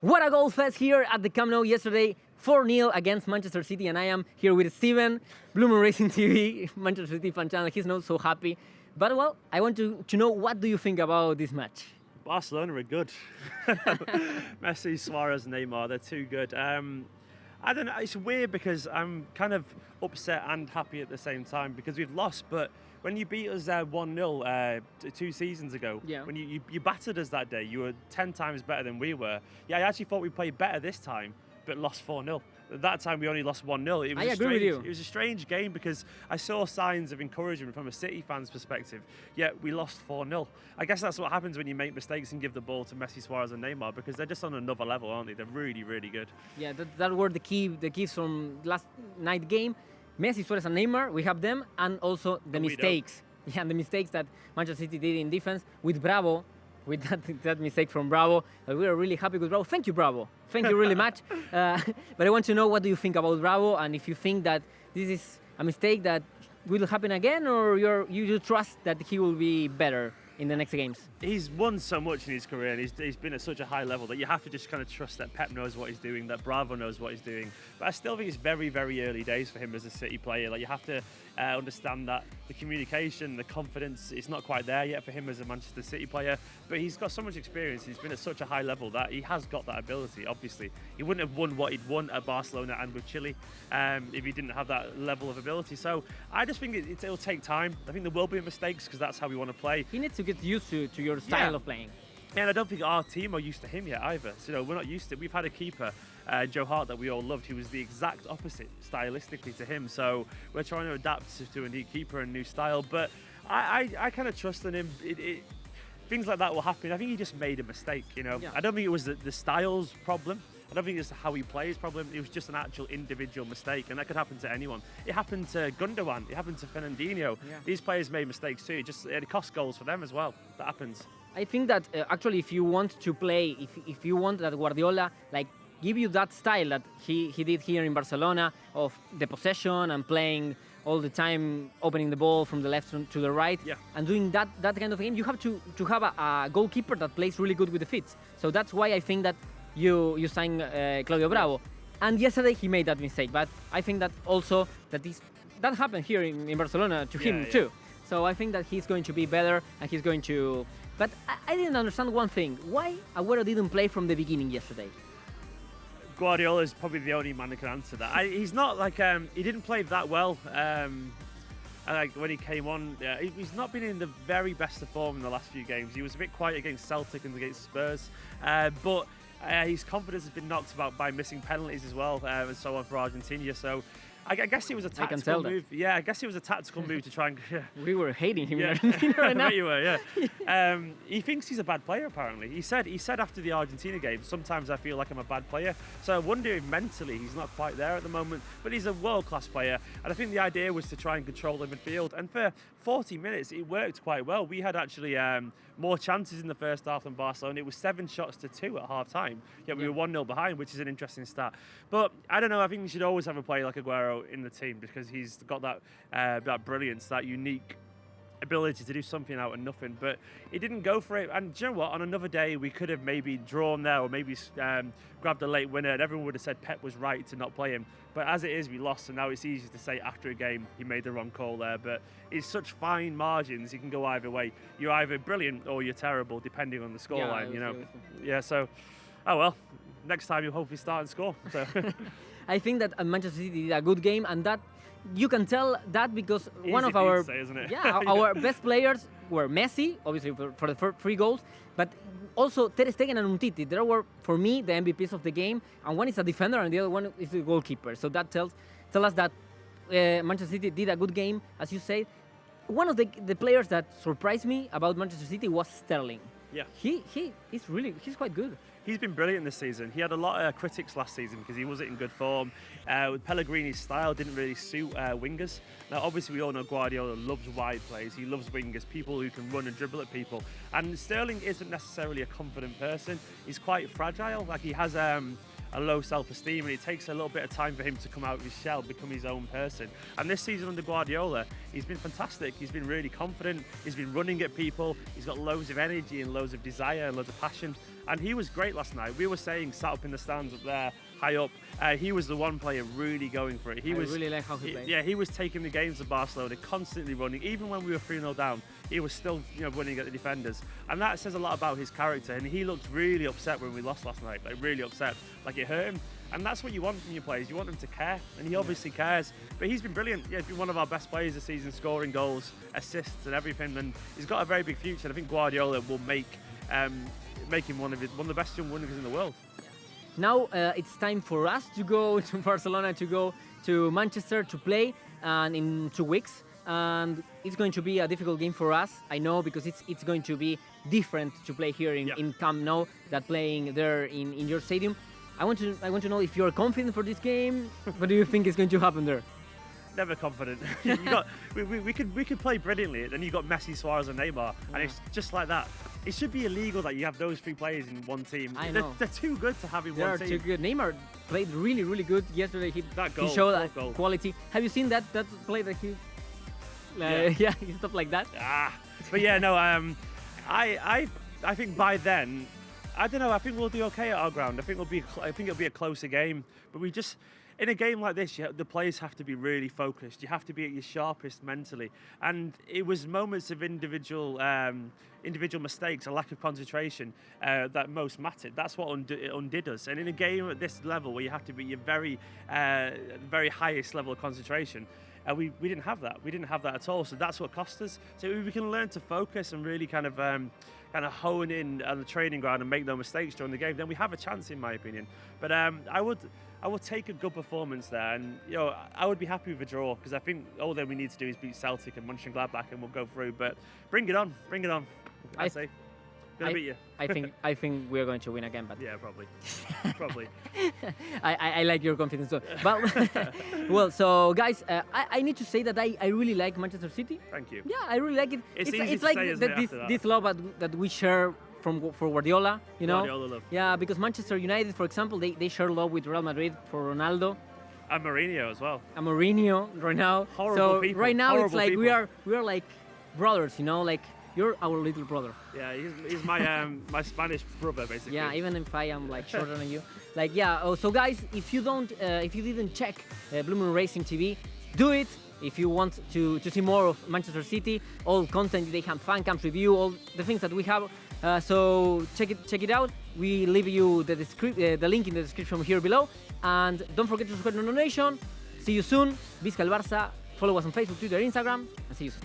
What a goal fest here at the Camp Nou yesterday, 4-0 against Manchester City, and I am here with Steven, BlueMoonRisingTV, Manchester City fan channel. He's not so happy, but well, I want to know, what do you think about this match? Barcelona are good. Messi, Suarez, Neymar, they're too good. I don't know, it's weird because I'm kind of upset and happy at the same time because we've lost, but when you beat us 1-0 2 seasons ago, Yeah. when you battered us that day, you were 10 times better than we were. Yeah, I actually thought we played better this time, but lost 4-0. At that time, we only lost 1-0. I agree with you. It was a strange game because I saw signs of encouragement from a City fan's perspective, yet we lost 4-0. I guess that's what happens when you make mistakes and give the ball to Messi, Suarez and Neymar, because they're just on another level, aren't they? They're really, really good. Yeah, that were the keys from last night game. Messi, Suarez and Neymar, we have them, and also the And we mistakes. Yeah, and the mistakes that Manchester City did in defense with Bravo, with that mistake from Bravo. We are really happy with Bravo. Thank you, Bravo. Thank you really much. But I want to know, what do you think about Bravo, and if you think that this is a mistake that will happen again, or you trust that he will be better in the next games? He's won so much in his career, and he's been at such a high level that you have to just kind of trust that Pep knows what he's doing, that Bravo knows what he's doing. But I still think it's very, very early days for him as a City player. Like, you have to understand that the communication, the confidence, it's not quite there yet for him as a Manchester City player. But he's got so much experience. He's been at such a high level that he has got that ability. Obviously, he wouldn't have won what he'd won at Barcelona and with Chile if he didn't have that level of ability. So I just think it'll take time. I think there will be mistakes because that's how we want to play. He needs to get used to your style of playing. And I don't think our team are used to him yet either. So, we're not used to it. We've had a keeper, Joe Hart, that we all loved, who was the exact opposite stylistically to him. So we're trying to adapt to a new keeper and new style. But I kind of trust in him. Things like that will happen. I think he just made a mistake, Yeah. I don't think it was the styles problem. I don't think it's how he plays problem. It was just an actual individual mistake, and that could happen to anyone. It happened to Gundogan. It happened to Fernandinho. Yeah. These players made mistakes too. It cost goals for them as well. That happens. I think that actually, if you want to play, if you want that Guardiola give you that style that he did here in Barcelona, of the possession and playing all the time, opening the ball from the left to the right, Yeah. and doing that kind of game, you have to have a goalkeeper that plays really good with the feet. So that's why I think that you sign Claudio Bravo. And yesterday he made that mistake, but I think that also that happened here in Barcelona to him Yeah. too. So I think that he's going to be better, and he's going to... But I didn't understand one thing. Why Agüero didn't play from the beginning yesterday? Guardiola is probably the only man that can answer that. He's not like he didn't play that well. Like when he came on, he's not been in the very best of form in the last few games. He was a bit quiet against Celtic and against Spurs, but his confidence has been knocked about by missing penalties as well, and so on for Argentina. So I guess it was a tactical move. Yeah, I guess it was a tactical move to try and. We were hating him Yeah. in Argentina right now. I bet you were, yeah. He thinks he's a bad player, apparently. He said after the Argentina game, sometimes I feel like I'm a bad player. So I wonder if mentally he's not quite there at the moment. But he's a world-class player. And I think the idea was to try and control the midfield. And for 40 minutes, it worked quite well. We had actually more chances in the first half than Barcelona. It was 7 shots to 2 at half-time. Yet we were 1-0 behind, which is an interesting stat. But I don't know, I think you should always have a player like Agüero in the team because he's got that brilliance, that unique ability to do something out of nothing. But he didn't go for it. And do you know what? On another day, we could have maybe drawn there or maybe grabbed a late winner, and everyone would have said Pep was right to not play him. But as it is, we lost, and now it's easy to say after a game he made the wrong call there. But it's such fine margins, you can go either way. You're either brilliant or you're terrible, depending on the scoreline, Yeah, so, oh well, next time you'll hopefully start and score. So. I think that Manchester City did a good game, and that you can tell that because one Easy of our to say, isn't it? our best players were Messi, obviously for the first 3 goals, but also Ter Stegen and Umtiti. They were, for me, the MVPs of the game, and one is a defender and the other one is the goalkeeper. So that tell us that Manchester City did a good game, as you say. One of the players that surprised me about Manchester City was Sterling. Yeah. He's quite good. He's been brilliant this season. He had a lot of critics last season because he wasn't in good form. With Pellegrini's style didn't really suit wingers. Now, obviously, we all know Guardiola loves wide plays. He loves wingers, people who can run and dribble at people. And Sterling isn't necessarily a confident person. He's quite fragile. Like, he has a low self-esteem, and it takes a little bit of time for him to come out of his shell, become his own person. And this season under Guardiola, he's been fantastic. He's been really confident. He's been running at people. He's got loads of energy and loads of desire and loads of passion. And he was great last night. We were saying, sat up in the stands up there, high up, he was the one player really going for it. I really like how he played. Yeah, he was taking the games of Barcelona, constantly running. Even when we were 3-0 down, he was still running at the defenders. And that says a lot about his character. And he looked really upset when we lost last night, like really upset, like it hurt him. And that's what you want from your players. You want them to care, and he obviously cares. But he's been brilliant. Yeah, he's been one of our best players this season, scoring goals, assists, and everything. And he's got a very big future. And I think Guardiola will make him one of the best young wingers in the world. Now it's time for us to go to Barcelona, to go to Manchester to play, and in 2 weeks. And it's going to be a difficult game for us, I know, because it's going to be different to play here in Camp Nou than playing there in your stadium. I want to know if you're confident for this game. What do you think is going to happen there? Never confident. we could play brilliantly, then you got Messi, Suarez, and Neymar, and it's just like that. It should be illegal that you have those 3 players in one team. I know. They're too good to have in one team. They're too good. Neymar played really, really good yesterday. He showed that quality. Have you seen that play that he? Yeah, he stopped like that. But yeah, no. I think by then, I don't know. I think we'll do okay at our ground. I think it'll be a closer game. But we just, in a game like this, the players have to be really focused. You have to be at your sharpest mentally. And it was moments of individual mistakes, a lack of concentration that most mattered. That's what undid us. And in a game at this level, where you have to be your very highest level of concentration, we didn't have that. We didn't have that at all. So that's what cost us. So if we can learn to focus and really kind of hone in on the training ground and make no mistakes during the game, then we have a chance, in my opinion. But I would take a good performance there, and I would be happy with a draw, because I think all that we need to do is beat Celtic and Mönchengladbach, and we'll go through. But bring it on. I say. Gonna beat you. I think we're going to win again, but yeah, probably. I like your confidence too. But well, so guys, I need to say that I really like Manchester City. Thank you. Yeah, I really like it. It's like say, this love that we share for Guardiola, Guardiola love. Yeah, because Manchester United, for example, they share love with Real Madrid for Ronaldo. And Mourinho as well. And Mourinho right now. Horrible people. Right now Horrible it's like people. we are like brothers, like you're our little brother. Yeah, he's my my Spanish brother, basically. Yeah, even if I am like shorter than you. Like, yeah. Oh, so guys, if you didn't check Blue Moon Racing TV, do it. If you want to see more of Manchester City, all content they have, fan cams review, all the things that we have. So check it out. We leave you the link in the description here below, and don't forget to subscribe to NouNation. See you soon. Visca el Barça. Follow us on Facebook, Twitter, Instagram, and see you soon.